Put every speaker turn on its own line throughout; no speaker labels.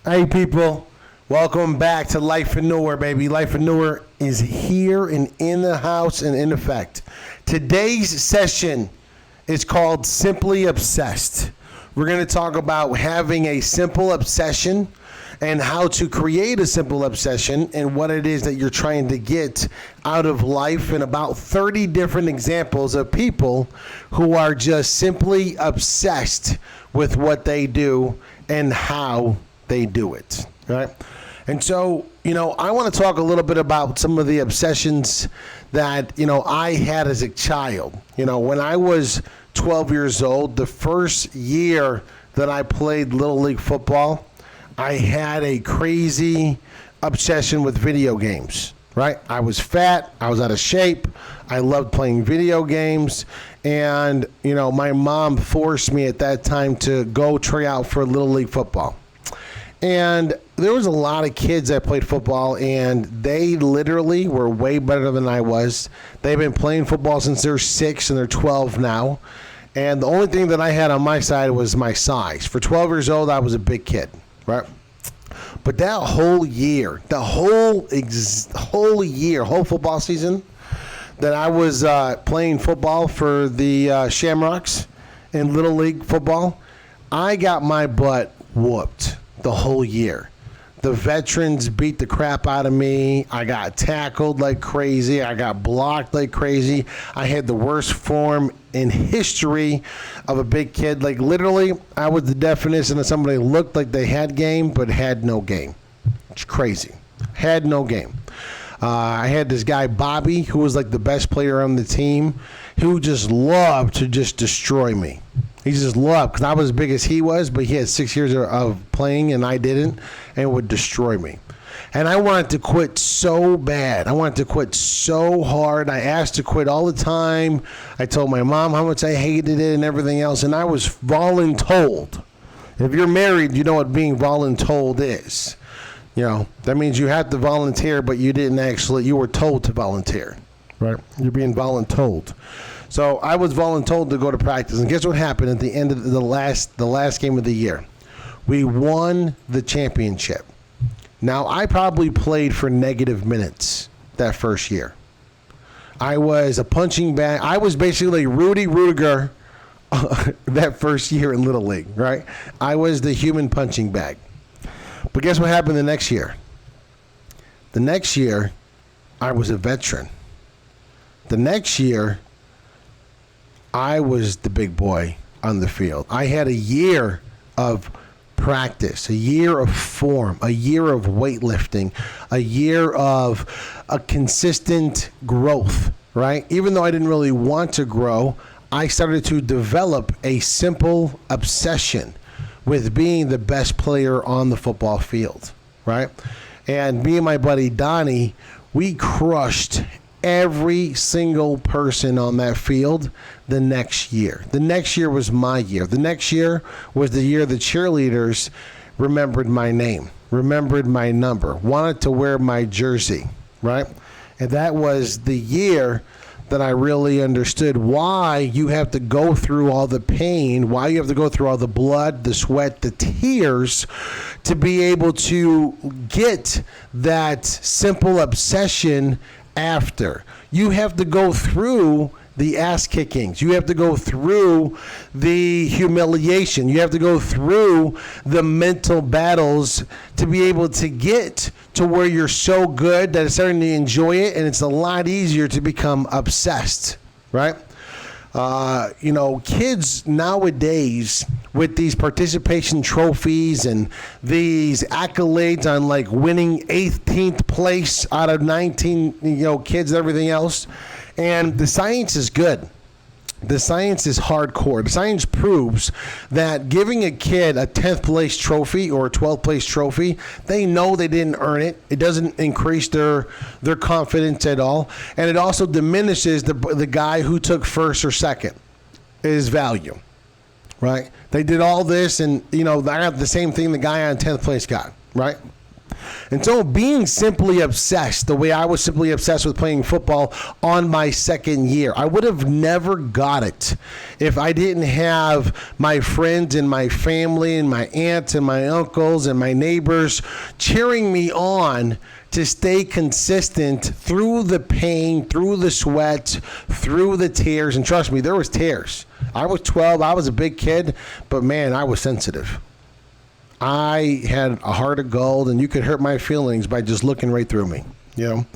Hey people, welcome back to Lifeaneur, baby. Lifeaneur is here and in the house and in effect. Today's session is called Simply Obsessed. We're going to talk about having a simple obsession and how to create a simple obsession and what it is that you're trying to get out of life, and about 30 different examples of people who are just simply obsessed with what they do and how they do it, right? And so, I want to talk a little bit about some of the obsessions that, I had as a child. When I was 12 years old, the first year that I played Little League football, I had a crazy obsession with video games, right? I was fat, I was out of shape, I loved playing video games, and, my mom forced me at that time to go try out for Little League football. And there was a lot of kids that played football, and they literally were way better than I was. They've been playing football since they're 6 and they're 12 now. And the only thing that I had on my side was my size. For 12 years old, I was a big kid, right? But that whole year, whole football season that I was playing football for the Shamrocks in Little League football, I got my butt whooped the whole year. The veterans beat the crap out of me. I got tackled like crazy. I got blocked like crazy. I had the worst form in history of a big kid. Like, literally, I was the definition of somebody who looked like they had game but had no game. It's crazy. Had no game. I had this guy, Bobby, who was like the best player on the team, who just loved to just destroy me. He just loved, because I was as big as he was, but he had 6 years of playing and I didn't, and would destroy me. And I wanted to quit so bad. I wanted to quit so hard. I asked to quit all the time. I told my mom how much I hated it and everything else, and I was voluntold. If you're married, you know what being voluntold is. That means you have to volunteer, but you were told to volunteer, right? You're being voluntold. So I was voluntold to go to practice, and guess what happened at the end of the last game of the year? We won the championship. Now, I probably played for negative minutes that first year. I was a punching bag. I was basically Rudy Rudiger that first year in Little League, right? I was the human punching bag. But guess what happened the next year? The next year, I was a veteran. The next year, I was the big boy on the field. I had a year of practice, a year of form, a year of weightlifting, a year of a consistent growth, right? Even though I didn't really want to grow, I started to develop a simple obsession with being the best player on the football field, right? And me and my buddy Donnie, we crushed every single person on that field the next year. The next year was my year. The next year was the year the cheerleaders remembered my name, remembered my number, wanted to wear my jersey, right? And that was the year that I really understood why you have to go through all the pain, why you have to go through all the blood, the sweat, the tears to be able to get that simple obsession after. You have to go through the ass kickings. You have to go through the humiliation. You have to go through the mental battles to be able to get to where you're so good that it's starting to enjoy it, and it's a lot easier to become obsessed, right? Kids nowadays with these participation trophies and these accolades on like winning 18th place out of 19, kids and everything else. And the science is good. The science is hardcore. The science proves that giving a kid a 10th place trophy or a 12th place trophy, they know they didn't earn it. It doesn't increase their confidence at all. And it also diminishes the guy who took first or second, his value, right? They did all this and, I got the same thing the guy on 10th place got, right? And so being simply obsessed, the way I was simply obsessed with playing football on my second year, I would have never got it if I didn't have my friends and my family and my aunts and my uncles and my neighbors cheering me on to stay consistent through the pain, through the sweat, through the tears. And trust me, there was tears. I was 12. I was a big kid, but man, I was sensitive. I had a heart of gold, and you could hurt my feelings by just looking right through me, you know?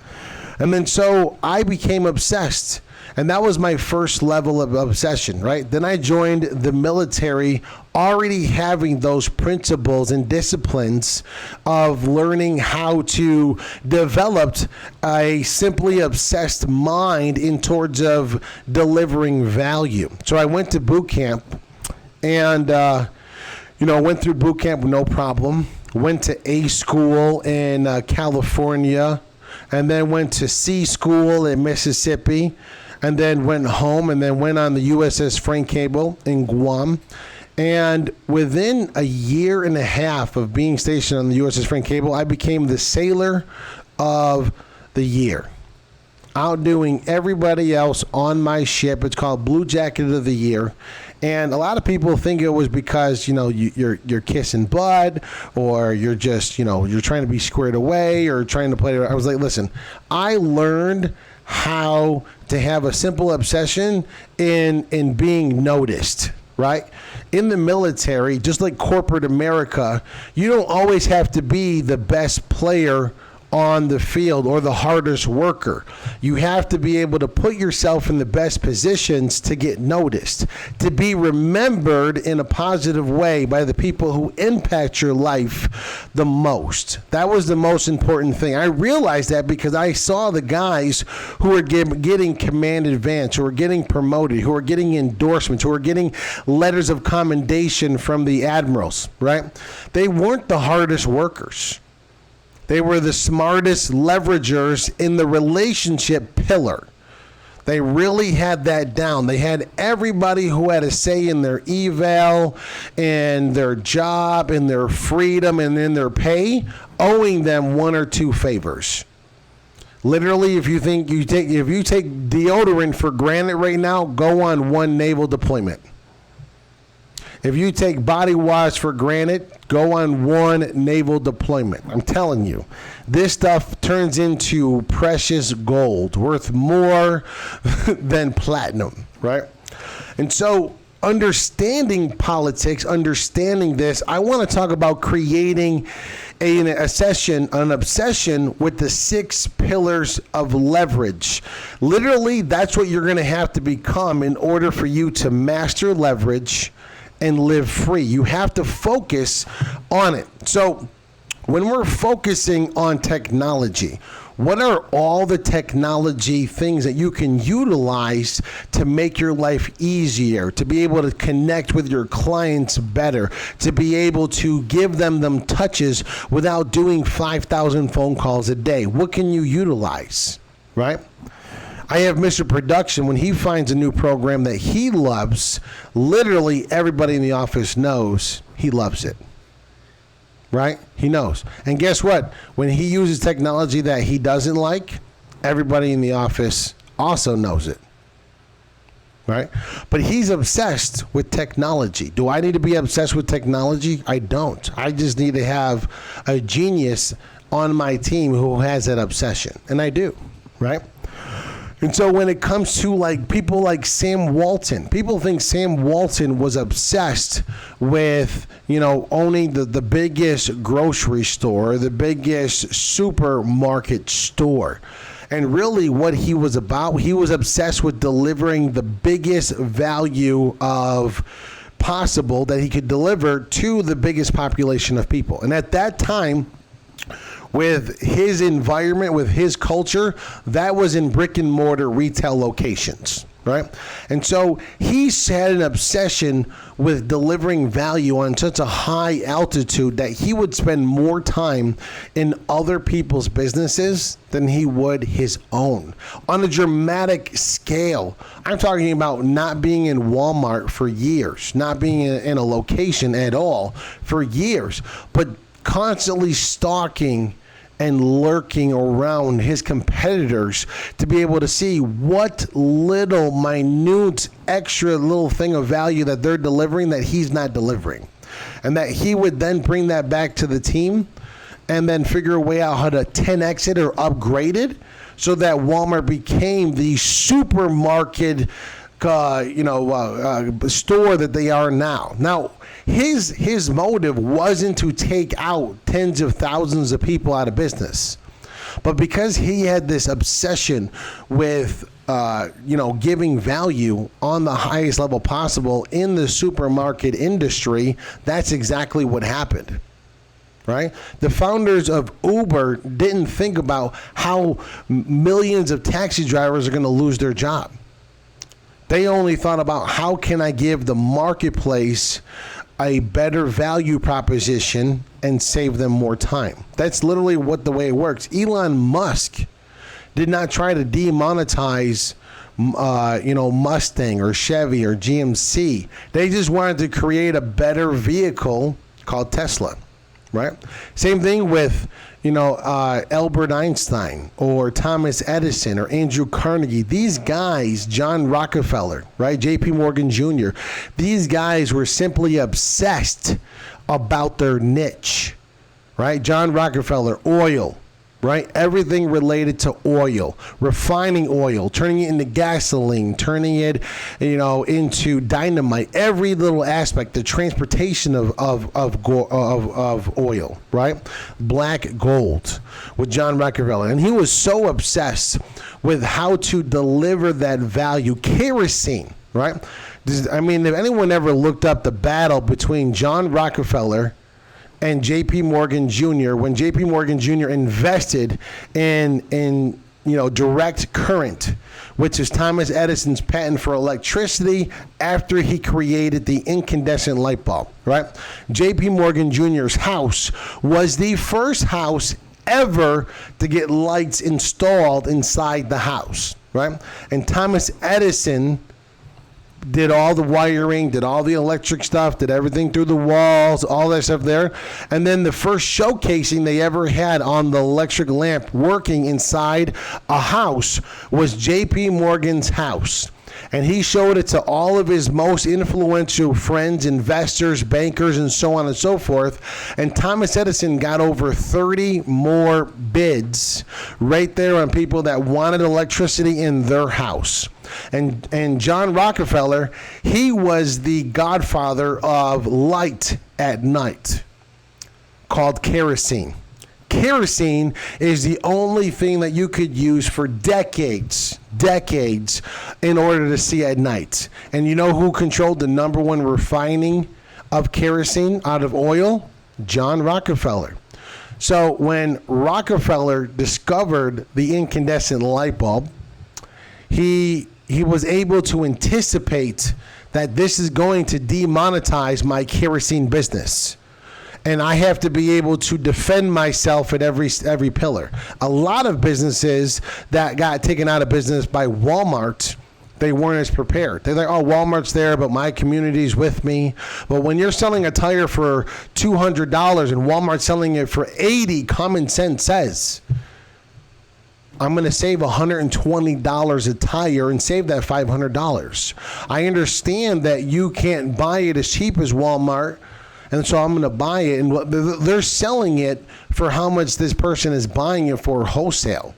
And then so I became obsessed, and that was my first level of obsession, right? Then I joined the military, already having those principles and disciplines of learning how to develop a simply obsessed mind in towards of delivering value. So I went to boot camp, and went through boot camp no problem. Went to A school in California, and then went to C school in Mississippi, and then went home, and then went on the USS Frank Cable in Guam. And within a year and a half of being stationed on the USS Frank Cable, I became the sailor of the year, outdoing everybody else on my ship. It's called Blue Jacket of the Year. And a lot of people think it was because, you're kissing bud, or you're just, you're trying to be squared away, or trying to play. I was like, listen, I learned how to have a simple obsession in being noticed, right? In the military, just like corporate America, you don't always have to be the best player on the field or the hardest worker. You have to be able to put yourself in the best positions to get noticed, to be remembered in a positive way by the people who impact your life the most. That was the most important thing. I realized that because I saw the guys who were getting command advance, who were getting promoted, who were getting endorsements, who were getting letters of commendation from the admirals, right? They weren't the hardest workers. They were the smartest leveragers in the relationship pillar. They really had that down. They had everybody who had a say in their eval, and their job, and their freedom, and in their pay, owing them one or two favors. Literally, if you take deodorant for granted right now, go on one naval deployment. If you take body wash for granted, go on one naval deployment. I'm telling you, this stuff turns into precious gold, worth more than platinum, right? And so understanding politics, understanding this, I want to talk about creating an obsession with the 6 pillars of leverage. Literally, that's what you're going to have to become in order for you to master leverage and live free. You have to focus on it. So when we're focusing on technology, what are all the technology things that you can utilize to make your life easier, to be able to connect with your clients better, to be able to give them touches without doing 5,000 phone calls a day? What can you utilize, right? I have Mr. Production, when he finds a new program that he loves, literally everybody in the office knows he loves it, right? He knows. And guess what? When he uses technology that he doesn't like, everybody in the office also knows it, right? But he's obsessed with technology. Do I need to be obsessed with technology? I don't. I just need to have a genius on my team who has that obsession, and I do, right? And so when it comes to like people like Sam Walton, people think Sam Walton was obsessed with, owning the biggest grocery store, the biggest supermarket store. And really what he was about, he was obsessed with delivering the biggest value of possible that he could deliver to the biggest population of people. And at that time, with his environment, with his culture, that was in brick and mortar retail locations, right? And so he had an obsession with delivering value on such a high altitude that he would spend more time in other people's businesses than he would his own. On a dramatic scale, I'm talking about not being in Walmart for years, not being in a location at all for years, but constantly stalking and lurking around his competitors to be able to see what little minute extra little thing of value that they're delivering that he's not delivering. And that he would then bring that back to the team and then figure a way out how to 10x it or upgrade it so that Walmart became the supermarket store that they are now. Now, his motive wasn't to take out tens of thousands of people out of business. But because he had this obsession with giving value on the highest level possible in the supermarket industry, that's exactly what happened. Right? The founders of Uber didn't think about how millions of taxi drivers are going to lose their job. They only thought about how can I give the marketplace a better value proposition and save them more time. That's literally the way it works. Elon Musk did not try to demonetize Mustang or Chevy or GMC. They just wanted to create a better vehicle called Tesla. Right? Same thing with, Albert Einstein or Thomas Edison or Andrew Carnegie. These guys, John Rockefeller, right? J.P. Morgan Jr., these guys were simply obsessed about their niche, right? John Rockefeller, oil, right? Everything related to oil, refining oil, turning it into gasoline, turning it, into dynamite. Every little aspect, the transportation of oil, right? Black gold with John Rockefeller, and he was so obsessed with how to deliver that value. Kerosene, right? If anyone ever looked up the battle between John Rockefeller and J.P. Morgan Jr., when J.P. Morgan Jr. invested in direct current, which is Thomas Edison's patent for electricity after he created the incandescent light bulb, right? J.P. Morgan Jr.'s house was the first house ever to get lights installed inside the house, right? And Thomas Edison did all the wiring, did all the electric stuff, did everything through the walls, all that stuff there. And then the first showcasing they ever had on the electric lamp working inside a house was J.P. Morgan's house. And he showed it to all of his most influential friends, investors, bankers, and so on and so forth. And Thomas Edison got over 30 more bids right there on people that wanted electricity in their house. And John Rockefeller, he was the godfather of light at night, called kerosene. Kerosene is the only thing that you could use for decades in order to see at night. And you know who controlled the number one refining of kerosene out of oil? John Rockefeller. So when Rockefeller discovered the incandescent light bulb, he was able to anticipate that this is going to demonetize my kerosene business. And I have to be able to defend myself at every pillar. A lot of businesses that got taken out of business by Walmart, they weren't as prepared. They're like, oh, Walmart's there, but my community's with me. But when you're selling a tire for $200 and Walmart's selling it for $80, common sense says, I'm going to save $120 a tire and save that $500. I understand that you can't buy it as cheap as Walmart, and so I'm going to buy it. And they're selling it for how much this person is buying it for wholesale.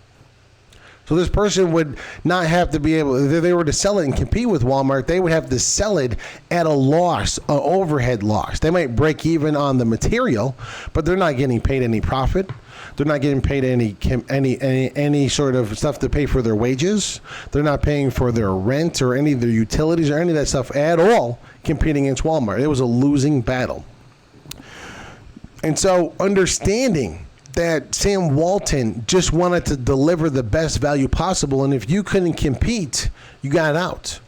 So this person would not have to be able, if they were to sell it and compete with Walmart, they would have to sell it at a loss, an overhead loss. They might break even on the material, but they're not getting paid any profit. They're not getting paid any sort of stuff to pay for their wages. They're not paying for their rent or any of their utilities or any of that stuff at all competing against Walmart. It was a losing battle. And so understanding that Sam Walton just wanted to deliver the best value possible, and if you couldn't compete, you got out.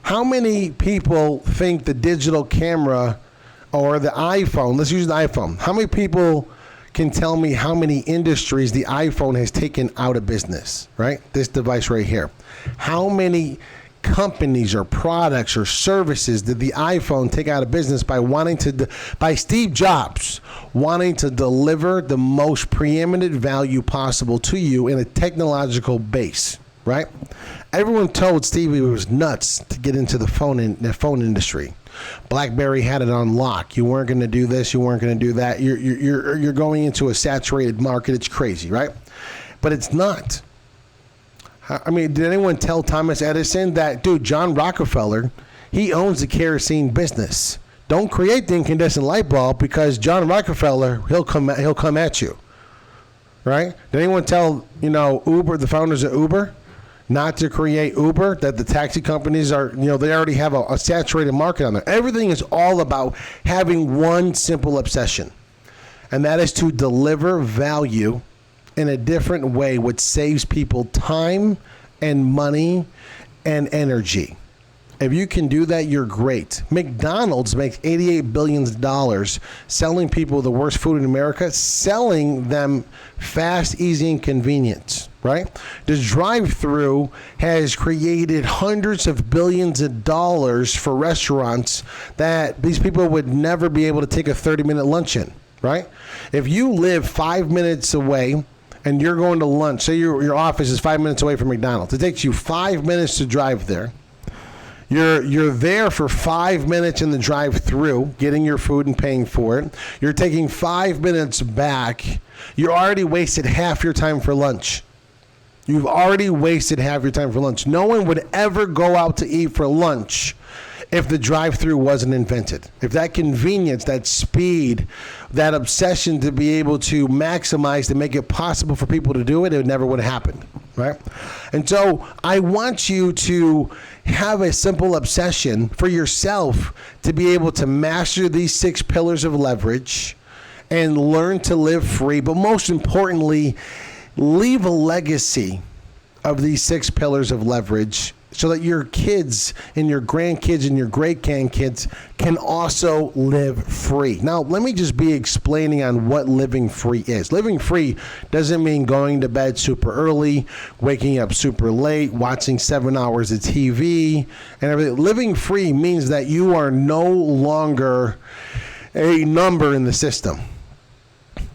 How many people think the digital camera or the iPhone, let's use the iPhone, how many people can tell me how many industries the iPhone has taken out of business, right? This device right here. How many companies or products or services did the iPhone take out of business by Steve Jobs wanting to deliver the most preeminent value possible to you in a technological base, right? Everyone told Steve he was nuts to get into the phone industry. BlackBerry had it on lock. You weren't going to do this. You weren't going to do that. You're going into a saturated market. It's crazy, right? But it's not. I mean, did anyone tell Thomas Edison that, dude, John Rockefeller, he owns the kerosene business. Don't create the incandescent light bulb because John Rockefeller, he'll come at you, right? Did anyone tell, Uber, the founders of Uber, not to create Uber, that the taxi companies are, they already have a saturated market on there. Everything is all about having one simple obsession, and that is to deliver value in a different way, which saves people time and money and energy. If you can do that, you're great. McDonald's makes $88 billion selling people the worst food in America, selling them fast, easy, and convenience, right? The drive-through has created hundreds of billions of dollars for restaurants that these people would never be able to take a 30-minute lunch in, right? If you live 5 minutes away and you're going to lunch, say your office is 5 minutes away from McDonald's. It takes you 5 minutes to drive there. You're there for 5 minutes in the drive-through, getting your food and paying for it. You're taking 5 minutes back. You already wasted half your time for lunch. You've already wasted half your time for lunch. No one would ever go out to eat for lunch if the drive-through wasn't invented. If that convenience, that speed, that obsession to be able to maximize, to make it possible for people to do it, it never would have happened, right? And so I want you to have a simple obsession for yourself to be able to master these 6 pillars of leverage and learn to live free, but most importantly, leave a legacy of these 6 pillars of leverage so that your kids and your grandkids and your great-grandkids can also live free. Now, let me just be explaining on what living free is. Living free doesn't mean going to bed super early, waking up super late, watching 7 hours of TV, and everything. Living free means that you are no longer a number in the system.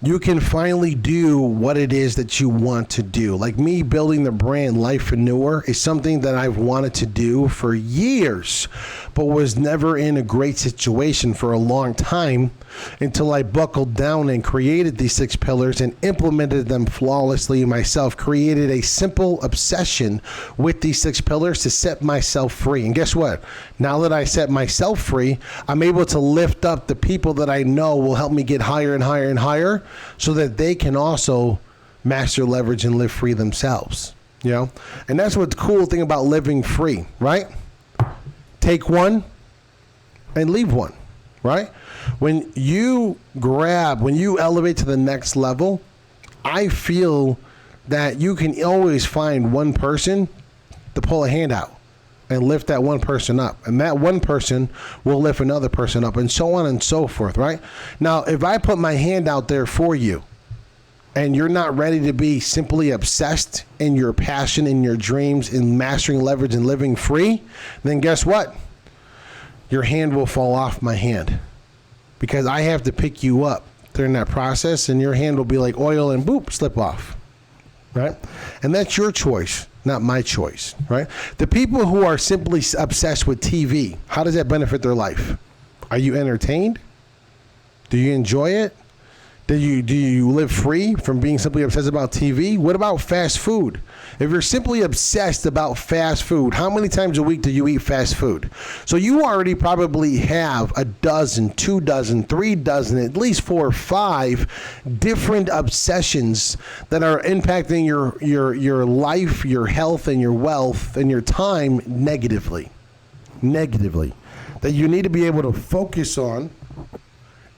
You can finally do what it is that you want to do. Like me building the brand Lifeaneur is something that I've wanted to do for years, but was never in a great situation for a long time until I buckled down and created these 6 pillars and implemented them flawlessly myself, created a simple obsession with these 6 pillars to set myself free. And guess what? Now that I set myself free, I'm able to lift up the people that I know will help me get higher and higher and higher so that they can also master leverage and live free themselves. And that's what's the cool thing about living free, right? Take one and leave one, right? When you elevate to the next level, I feel that you can always find one person to pull a hand out and lift that one person up. And that one person will lift another person up, and so on and so forth, right? Now, if I put my hand out there for you and you're not ready to be simply obsessed in your passion, in your dreams, in mastering leverage and living free, then guess what? Your hand will fall off my hand because I have to pick you up during that process, and your hand will be like oil and boop, slip off, right? And that's your choice, not my choice, right? The people who are simply obsessed with TV, how does that benefit their life? Are you entertained? Do you enjoy it? Do you live free from being simply obsessed about TV? What about fast food? If you're simply obsessed about fast food, how many times a week do you eat fast food? So you already probably have a dozen, 2 dozen, 3 dozen, at least 4 or 5 different obsessions that are impacting your life, your health, and your wealth, and your time negatively. That you need to be able to focus on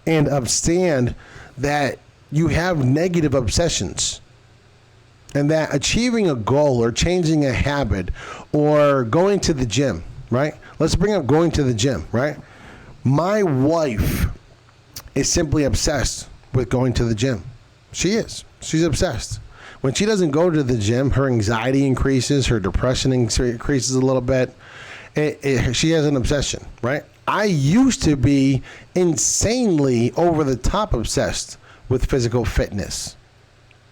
and understand that you have negative obsessions, and that achieving a goal or changing a habit or going to the gym, right? Let's bring up going to the gym, right? My wife is simply obsessed with going to the gym. She is. She's obsessed. When she doesn't go to the gym, her anxiety increases, her depression increases a little bit. She has an obsession, right? I used to be insanely over the top obsessed with physical fitness,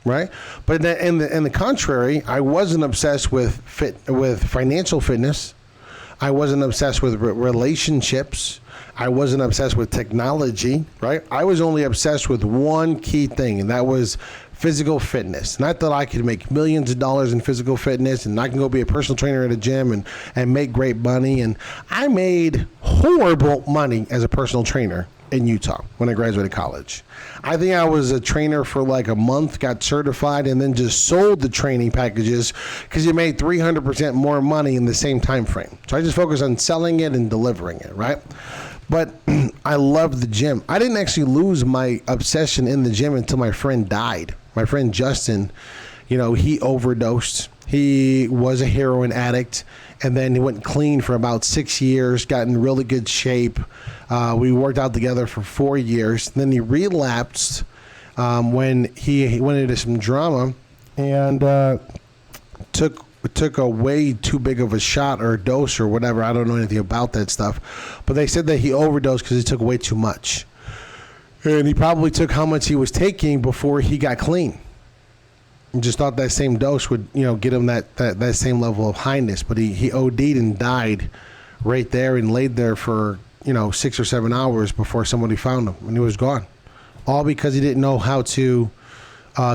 right? But then in the contrary, I wasn't obsessed with financial fitness. I wasn't obsessed with relationships. I wasn't obsessed with technology, right? I was only obsessed with one key thing, and that was physical fitness. Not that I could make millions of dollars in physical fitness and I can go be a personal trainer at a gym and make great money. And I made horrible money as a personal trainer in Utah when I graduated college. I think I was a trainer for like a month, got certified, and then just sold the training packages because you made 300% more money in the same time frame. So I just focused on selling it and delivering it, right? But I loved the gym. I didn't actually lose my obsession in the gym until my friend died. My friend Justin, he overdosed. He was a heroin addict, and then he went clean for about 6 years, got in really good shape. We worked out together for 4 years. Then he relapsed when he went into some drama and took a way too big of a shot or a dose or whatever. I don't know anything about that stuff. But they said that he overdosed because he took way too much. And he probably took how much he was taking before he got clean. And just thought that same dose would, get him that same level of highness. But he OD'd and died right there and laid there for, 6 or 7 hours before somebody found him. And he was gone. All because he didn't know how to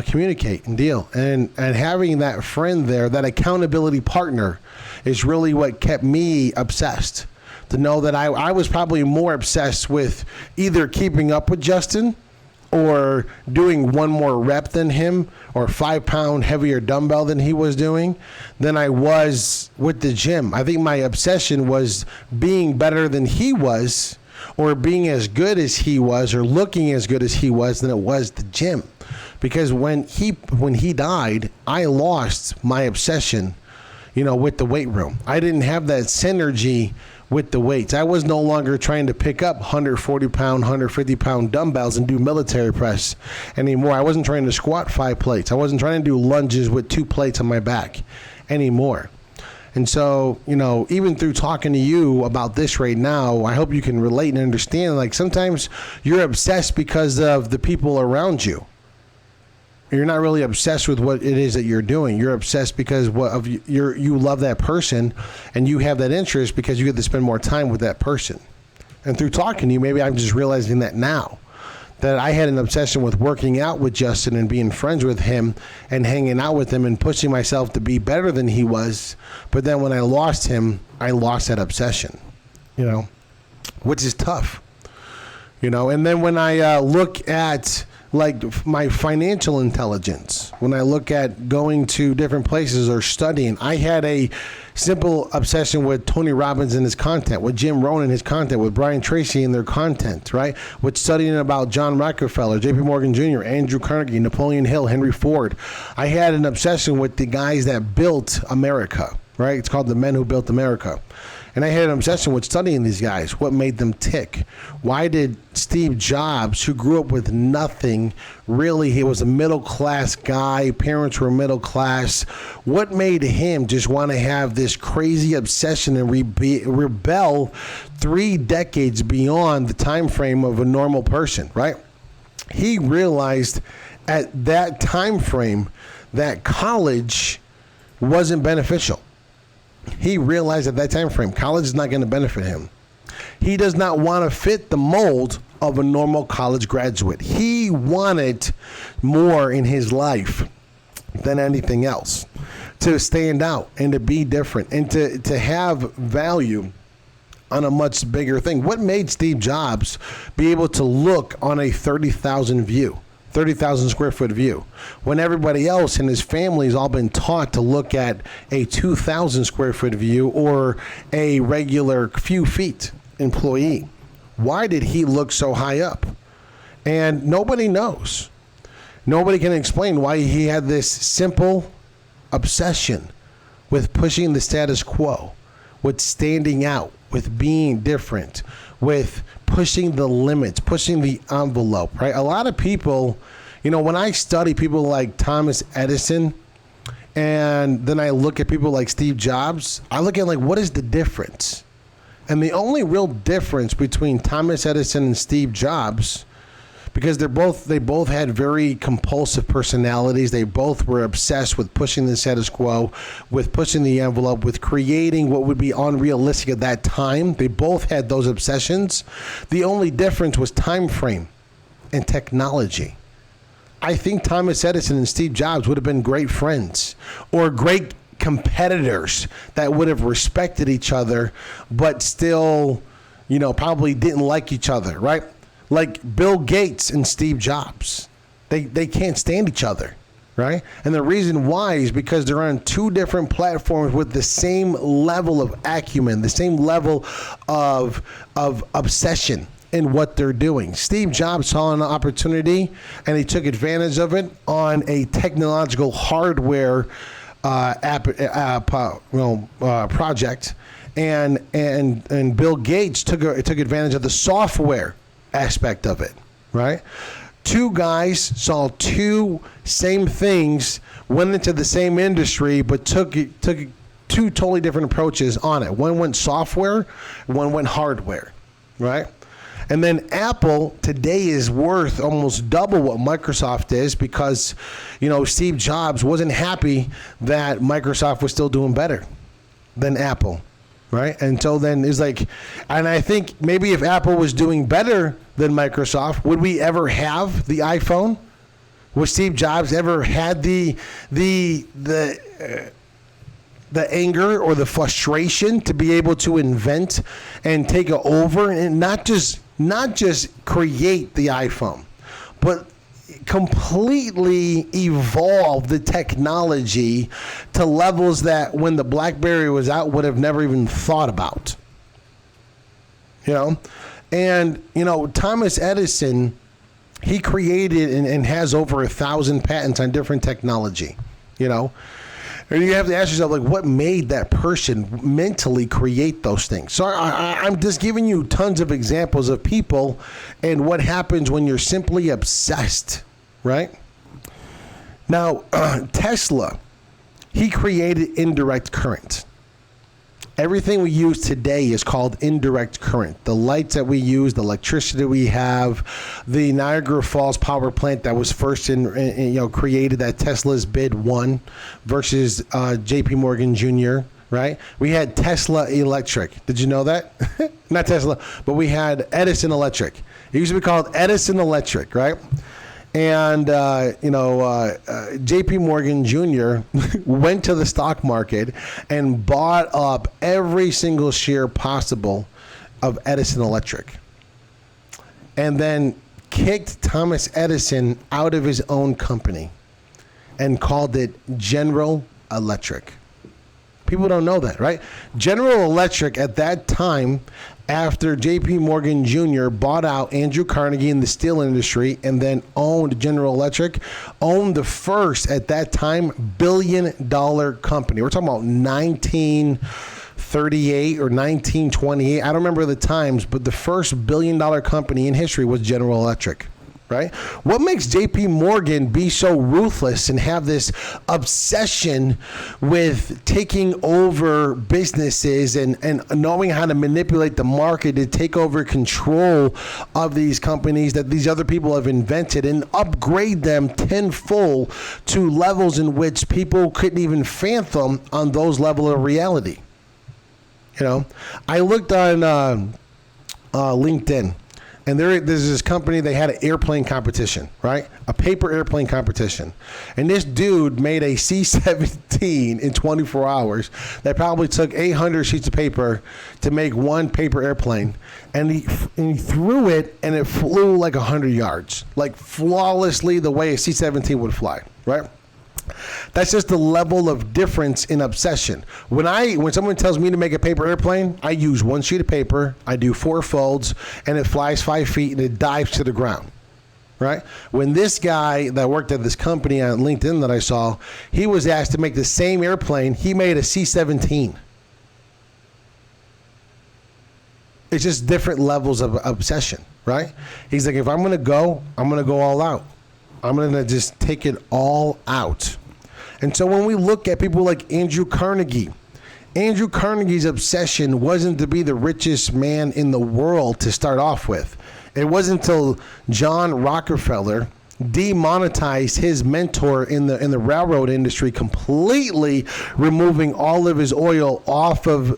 communicate and deal. And having that friend there, that accountability partner, is really what kept me obsessed. To know that I was probably more obsessed with either keeping up with Justin or doing one more rep than him or 5-pound heavier dumbbell than he was doing than I was with the gym. I think my obsession was being better than he was or being as good as he was or looking as good as he was than it was the gym. Because when he died, I lost my obsession, with the weight room. I didn't have that synergy with the weights. I was no longer trying to pick up 140-pound, 150-pound dumbbells and do military press anymore. I wasn't trying to squat 5 plates. I wasn't trying to do lunges with 2 plates on my back anymore. And so, even through talking to you about this right now, I hope you can relate and understand, like sometimes you're obsessed because of the people around you. You're not really obsessed with what it is that you're doing. You're obsessed because you love that person and you have that interest because you get to spend more time with that person. And through talking to you, maybe I'm just realizing that now, that I had an obsession with working out with Justin and being friends with him and hanging out with him and pushing myself to be better than he was. But then when I lost him, I lost that obsession, which is tough, And then when I look at like my financial intelligence, when I look at going to different places or studying, I had a simple obsession with Tony Robbins and his content, with Jim Rohn and his content, with Brian Tracy and their content, right? With studying about John Rockefeller, J.P. Morgan Jr., Andrew Carnegie, Napoleon Hill, Henry Ford. I had an obsession with the guys that built America, right? It's called The Men Who Built America. And I had an obsession with studying these guys. What made them tick? Why did Steve Jobs, who grew up with nothing, really, he was a middle-class guy, parents were middle class, what made him just want to have this crazy obsession and rebel 3 decades beyond the time frame of a normal person, right? He realized at that time frame that college wasn't beneficial. He realized at that time frame, college is not going to benefit him. He does not want to fit the mold of a normal college graduate. He wanted more in his life than anything else, to stand out and to be different and to have value on a much bigger thing. What made Steve Jobs be able to look on a 30,000 square foot view, when everybody else in his family has all been taught to look at a 2,000 square foot view or a regular few feet employee? Why did he look so high up? And nobody knows. Nobody can explain why he had this simple obsession with pushing the status quo, with standing out, with being different, with pushing the limits, pushing the envelope, right? A lot of people, when I study people like Thomas Edison and then I look at people like Steve Jobs, I look at like, what is the difference? And the only real difference between Thomas Edison and Steve Jobs, because they both had very compulsive personalities. They both were obsessed with pushing the status quo, with pushing the envelope, with creating what would be unrealistic at that time. They both had those obsessions. The only difference was time frame and technology. I think Thomas Edison and Steve Jobs would have been great friends or great competitors that would have respected each other, but still, probably didn't like each other, right? Like Bill Gates and Steve Jobs. They can't stand each other, right? And the reason why is because they're on two different platforms with the same level of acumen, the same level of obsession in what they're doing. Steve Jobs saw an opportunity and he took advantage of it on a technological hardware project, and Bill Gates took advantage of the software aspect of it, right? Two guys saw two same things, went into the same industry, but took two totally different approaches on it. One went software, one went hardware, right? And then Apple today is worth almost double what Microsoft is because, Steve Jobs wasn't happy that Microsoft was still doing better than Apple, right? And so then it's like, and I think maybe if Apple was doing better than Microsoft, would we ever have the iPhone? Would Steve Jobs ever had the anger or the frustration to be able to invent and take it over and not just create the iPhone, but completely evolve the technology to levels that when the BlackBerry was out would have never even thought about. And Thomas Edison, he created and has over 1,000 patents on different technology, And you have to ask yourself, what made that person mentally create those things? So I'm just giving you tons of examples of people and what happens when you're simply obsessed, right? Now, Tesla, he created indirect current. Everything we use today is called indirect current. The lights that we use, the electricity we have, the Niagara Falls power plant that was first created that Tesla's bid won versus J.P. Morgan Jr., right? We had Tesla Electric. Did you know that? Not Tesla, but we had Edison Electric. It used to be called Edison Electric, right? And, J.P. Morgan Jr. went to the stock market and bought up every single share possible of Edison Electric. And then kicked Thomas Edison out of his own company and called it General Electric. People don't know that, right? General Electric at that time, after J.P. Morgan Jr. bought out Andrew Carnegie in the steel industry and then owned General Electric, owned the first, at that time, billion-dollar company. We're talking about 1938 or 1928. I don't remember the times, but the first billion-dollar company in history was General Electric. Right? What makes J.P. Morgan be so ruthless and have this obsession with taking over businesses and knowing how to manipulate the market to take over control of these companies that these other people have invented and upgrade them tenfold to levels in which people couldn't even fathom on those levels of reality? I looked on LinkedIn. And there's this company, they had an airplane competition, right? A paper airplane competition. And this dude made a C-17 in 24 hours that probably took 800 sheets of paper to make one paper airplane. And he threw it, and it flew like 100 yards, like flawlessly the way a C-17 would fly, right? That's just the level of difference in obsession. When someone tells me to make a paper airplane, I use one sheet of paper, I do 4 folds, and it flies 5 feet and it dives to the ground, right? When this guy that worked at this company on LinkedIn that I saw, he was asked to make the same airplane, he made a C-17. It's just different levels of obsession, right? He's like, if I'm going to go all out. I'm going to just take it all out. And so when we look at people like Andrew Carnegie Carnegie's obsession wasn't to be the richest man in the world to start off with. It wasn't until John Rockefeller demonetized his mentor in the railroad industry, completely removing all of his oil off of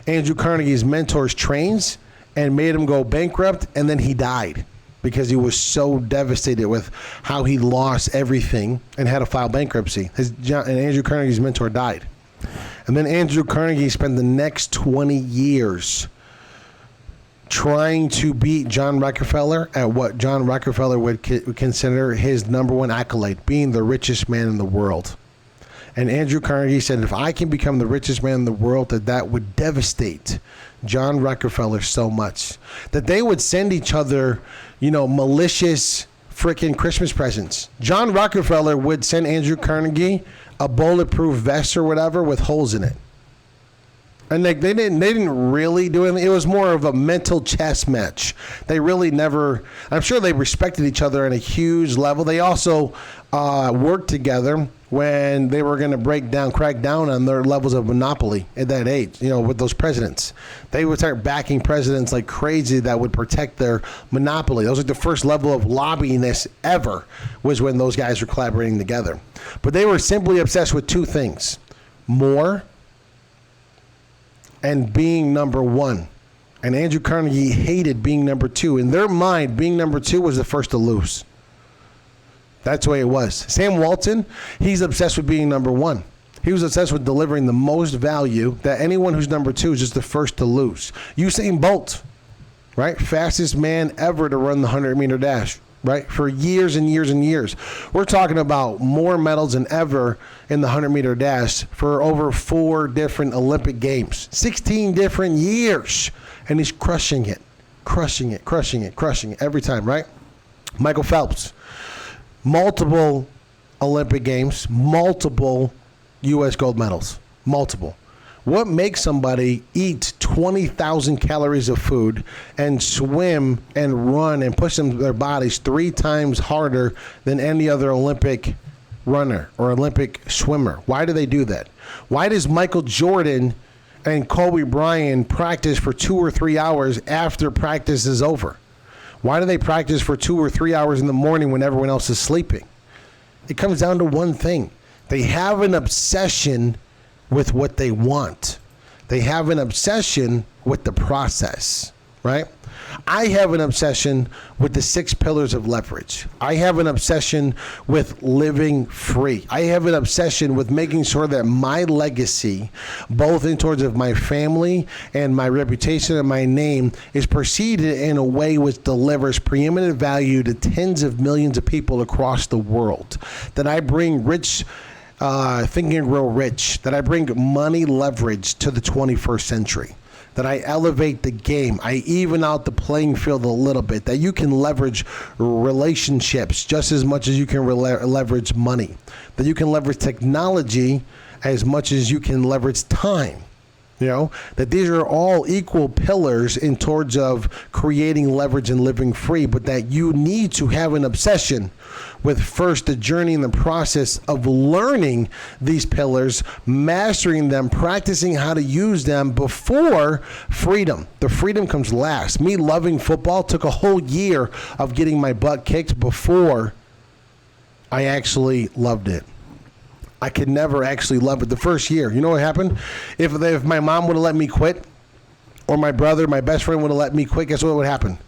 Andrew Carnegie's mentor's trains and made him go bankrupt, and then he died because he was so devastated with how he lost everything and had to file bankruptcy. And Andrew Carnegie's mentor died. And then Andrew Carnegie spent the next 20 years trying to beat John Rockefeller at what John Rockefeller would consider his number one accolade, being the richest man in the world. And Andrew Carnegie said, if I can become the richest man in the world, that would devastate John Rockefeller so much that they would send each other, malicious freaking Christmas presents. John Rockefeller would send Andrew Carnegie a bulletproof vest or whatever with holes in it. And they didn't really do anything. It was more of a mental chess match. They really never, I'm sure they respected each other at a huge level. They also worked together when they were going to crack down on their levels of monopoly at that age, with those presidents. They would start backing presidents like crazy that would protect their monopoly. Those were the first level of lobbyingness ever, was when those guys were collaborating together. But they were simply obsessed with two things: more and being number one. And Andrew Carnegie hated being number two. In their mind, being number two was the first to lose. That's the way it was. Sam Walton, he's obsessed with being number one. He was obsessed with delivering the most value, that anyone who's number two is just the first to lose. Usain Bolt, right? Fastest man ever to run the 100-meter dash, right? For years and years and years. We're talking about more medals than ever in the 100-meter dash for over 4 different Olympic Games. 16 different years. And he's crushing it every time, right? Michael Phelps, multiple Olympic Games, multiple U.S. gold medals, multiple. What makes somebody eat 20,000 calories of food and swim and run and push their bodies 3 times harder than any other Olympic runner or Olympic swimmer? Why do they do that? Why does Michael Jordan and Kobe Bryant practice for 2 or 3 hours after practice is over? Why do they practice for 2 or 3 hours in the morning when everyone else is sleeping? It comes down to one thing. They have an obsession with what they want. They have an obsession with the process, right? I have an obsession with the 6 pillars of leverage. I have an obsession with living free. I have an obsession with making sure that my legacy, both in terms of my family and my reputation and my name, is perceived in a way which delivers preeminent value to tens of millions of people across the world. That I bring Think and Grow Rich, that I bring money leverage to the 21st century, that I elevate the game, I even out the playing field a little bit, that you can leverage relationships just as much as you can leverage money, that you can leverage technology as much as you can leverage time. That these are all equal pillars in towards of creating leverage and living free, but that you need to have an obsession with first the journey and the process of learning these pillars, mastering them, practicing how to use them before freedom. The freedom comes last. Me loving football took a whole year of getting my butt kicked before I actually loved it. I could never actually love it the first year. You know what happened? If my mom would have let me quit, or my brother, my best friend would have let me quit, guess what would happen?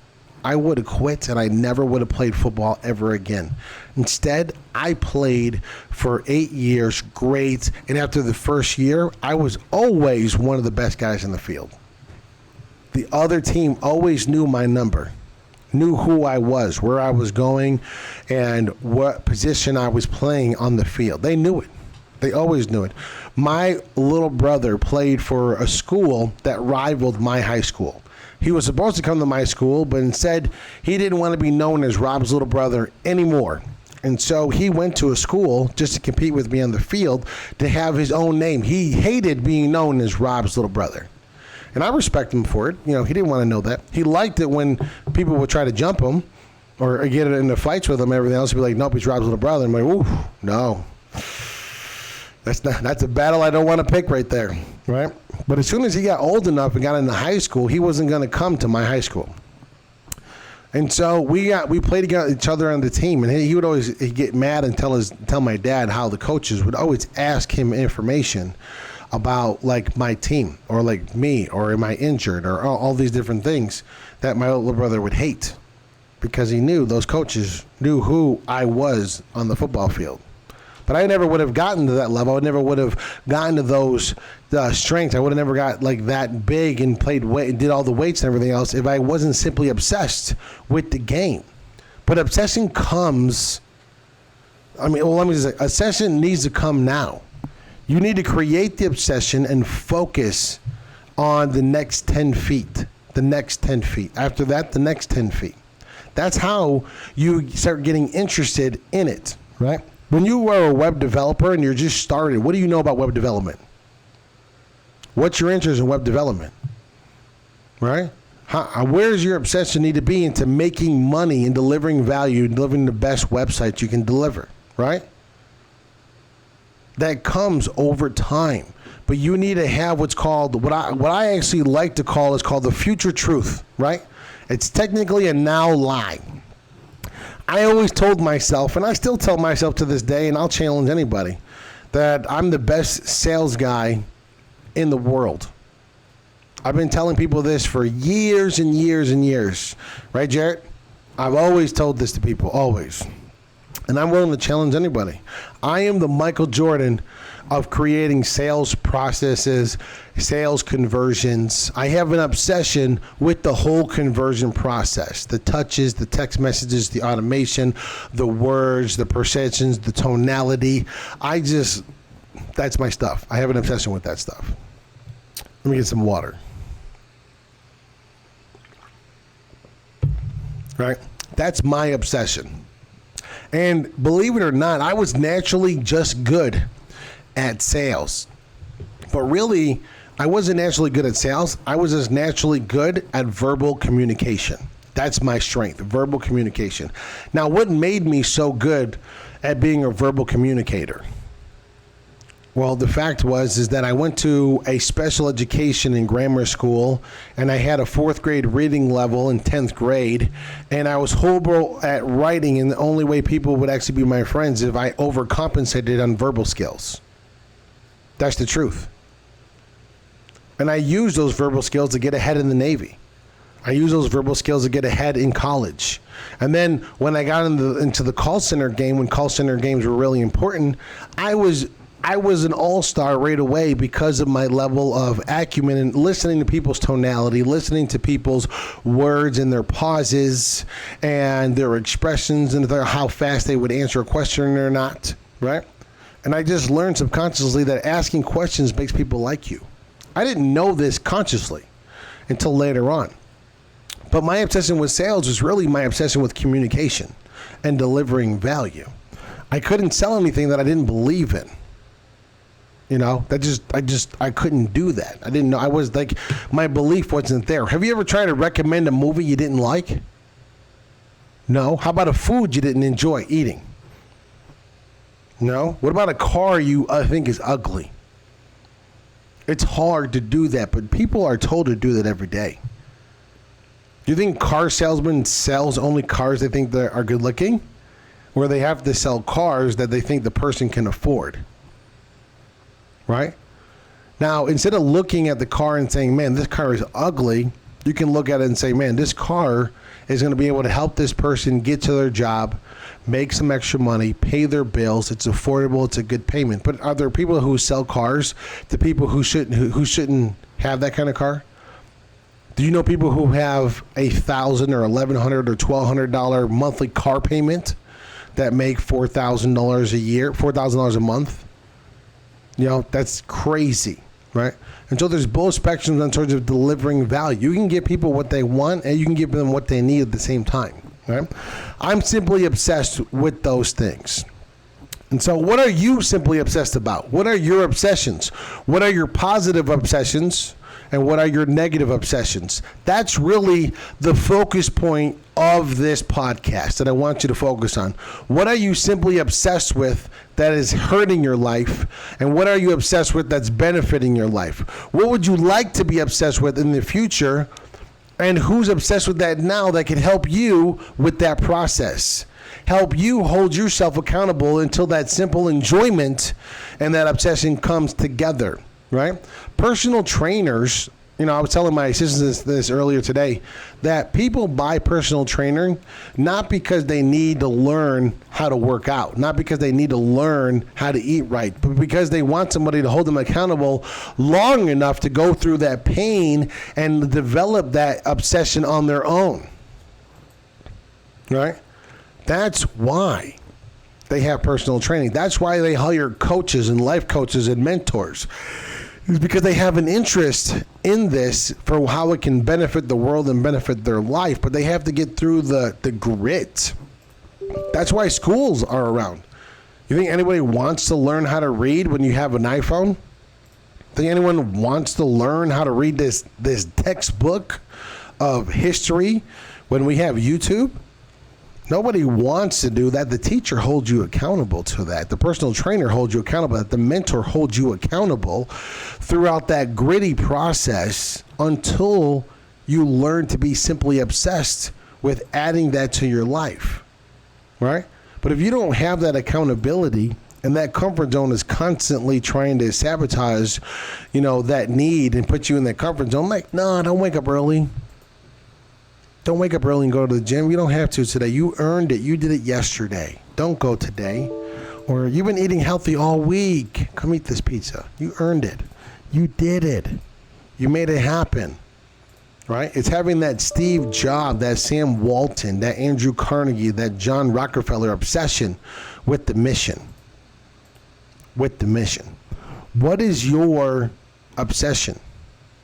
I would have quit and I never would have played football ever again. Instead, I played for 8 years, great, and after the first year, I was always one of the best guys in the field. The other team always knew my number, knew who I was, where I was going, and what position I was playing on the field. They knew it. They always knew it. My little brother played for a school that rivaled my high school. He was supposed to come to my school, but instead he didn't want to be known as Rob's little brother anymore. And so he went to a school just to compete with me on the field to have his own name. He hated being known as Rob's little brother. And I respect him for it. He didn't want to know that. He liked it when people would try to jump him or get into fights with him and everything else. He'd be like, nope, he's Rob's little brother. I'm like, ooh, no. That's a battle I don't want to pick right there, right? But as soon as he got old enough and got into high school, he wasn't going to come to my high school. And so we played against each other on the team, and he would always get mad and tell my dad how the coaches would always ask him information about like my team or like me or am I injured or all these different things that my older brother would hate because he knew those coaches knew who I was on the football field. But I never would have gotten to that level. I never would have gotten to those strengths. I would have never got like that big and played weight and did all the weights and everything else if I wasn't simply obsessed with the game. But obsession comes. Let me just say, obsession needs to come now. You need to create the obsession and focus on the next 10 feet. The next 10 feet. After that, the next 10 feet. That's how you start getting interested in it, right? When you are a web developer and you're just started, what do you know about web development? What's your interest in web development? Right? Where's your obsession need to be into making money and delivering value and delivering the best websites you can deliver, right? That comes over time. But you need to have what's called, what I actually like to call is called the future truth, right? It's technically a now lie. I always told myself, and I still tell myself to this day, and I'll challenge anybody, that I'm the best sales guy in the world. I've been telling people this for years and years and years. Right, Jarrett? I've always told this to people, always. And I'm willing to challenge anybody. I am the Michael Jordan of creating sales processes, sales conversions. I have an obsession with the whole conversion process, the touches, the text messages, the automation, the words, the perceptions, the tonality. That's my stuff. I have an obsession with that stuff. Let me get some water. Right? That's my obsession. And believe it or not, I was naturally just good at sales. But really, I wasn't naturally good at sales. I was just naturally good at verbal communication. That's my strength, verbal communication. Now, what made me so good at being a verbal communicator? Well, the fact is that I went to a special education in grammar school, and I had a 4th grade reading level in 10th grade, and I was horrible at writing, and the only way people would actually be my friends is if I overcompensated on verbal skills. That's the truth. And I used those verbal skills to get ahead in the Navy. I used those verbal skills to get ahead in college. And then when I got into the call center game, when call center games were really important, I was an all-star right away because of my level of acumen and listening to people's tonality, listening to people's words and their pauses and their expressions and how fast they would answer a question or not, right? And I just learned subconsciously that asking questions makes people like you. I didn't know this consciously until later on. But my obsession with sales was really my obsession with communication and delivering value. I couldn't sell anything that I didn't believe in. You know, I couldn't do that. I didn't know. I was like, my belief wasn't there. Have you ever tried to recommend a movie you didn't like? No. How about a food you didn't enjoy eating? No. What about a car you think is ugly? It's hard to do that, but people are told to do that every day. Do you think car salesman sells only cars they think that are good looking? Or they have to sell cars that they think the person can afford? Right? Now, instead of looking at the car and saying, man, this car is ugly, you can look at it and say, man, this car is going to be able to help this person get to their job, make some extra money, pay their bills. It's affordable. It's a good payment. But are there people who sell cars to people who shouldn't have that kind of car? Do you know people who have $1,000 or $1,100 or $1,200 monthly car payment that make $4,000 a year, $4,000 a month? You know, that's crazy, right? And so there's both spectrums in terms of delivering value. You can give people what they want and you can give them what they need at the same time, right? I'm simply obsessed with those things. And so what are you simply obsessed about? What are your obsessions? What are your positive obsessions? and what are your negative obsessions? That's really the focus point of this podcast that I want you to focus on. What are you simply obsessed with that is hurting your life, and what are you obsessed with that's benefiting your life? What would you like to be obsessed with in the future, and who's obsessed with that now that can help you with that process? Help you hold yourself accountable until that simple enjoyment and that obsession comes together, right? Personal trainers, I was telling my assistants this earlier today, that people buy personal training not because they need to learn how to work out, not because they need to learn how to eat right, but because they want somebody to hold them accountable long enough to go through that pain and develop that obsession on their own, right? That's why they have personal training. That's why they hire coaches and life coaches and mentors. It's because they have an interest in this for how it can benefit the world and benefit their life, but they have to get through the grit. That's why schools are around. You think anybody wants to learn how to read when you have an iPhone? Think anyone wants to learn how to read this textbook of history when we have YouTube? Nobody wants to do that. The teacher holds you accountable to that. The personal trainer holds you accountable. The mentor holds you accountable throughout that gritty process until you learn to be simply obsessed with adding that to your life, right? But if you don't have that accountability and that comfort zone is constantly trying to sabotage, that need and put you in that comfort zone, like, no, don't wake up early. Don't wake up early and go to the gym. You don't have to today. You earned it. You did it yesterday. Don't go today. Or you've been eating healthy all week. Come eat this pizza. You earned it. You did it. You made it happen. Right? It's having that Steve Jobs, that Sam Walton, that Andrew Carnegie, that John Rockefeller obsession with the mission. With the mission. What is your obsession?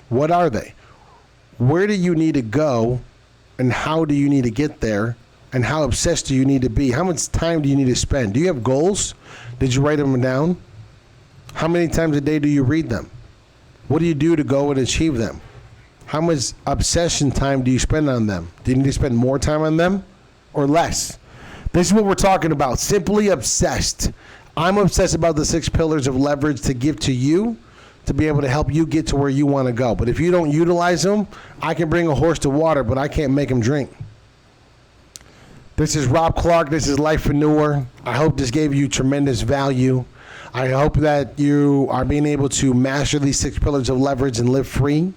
What are they? Where do you need to go? And how do you need to get there? And how obsessed do you need to be? How much time do you need to spend? Do you have goals? Did you write them down? How many times a day do you read them? What do you do to go and achieve them? How much obsession time do you spend on them? Do you need to spend more time on them or less? This is what we're talking about. Simply obsessed. I'm obsessed about the 6 pillars of leverage to give to you, to be able to help you get to where you want to go. But if you don't utilize them, I can bring a horse to water, but I can't make him drink. This is Rob Clark. This is Lifeaneur. I hope this gave you tremendous value. I hope that you are being able to master these 6 pillars of leverage and live free.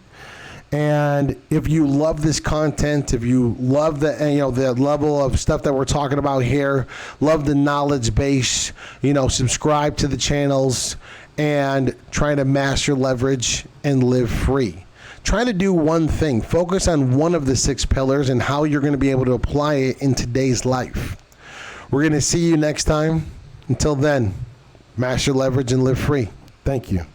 And if you love this content, if you love the level of stuff that we're talking about here, love the knowledge base, subscribe to the channels and try to master leverage and live free. Try to do one thing. Focus on one of the 6 pillars and how you're going to be able to apply it in today's life. We're going to see you next time. Until then, master leverage and live free. Thank you.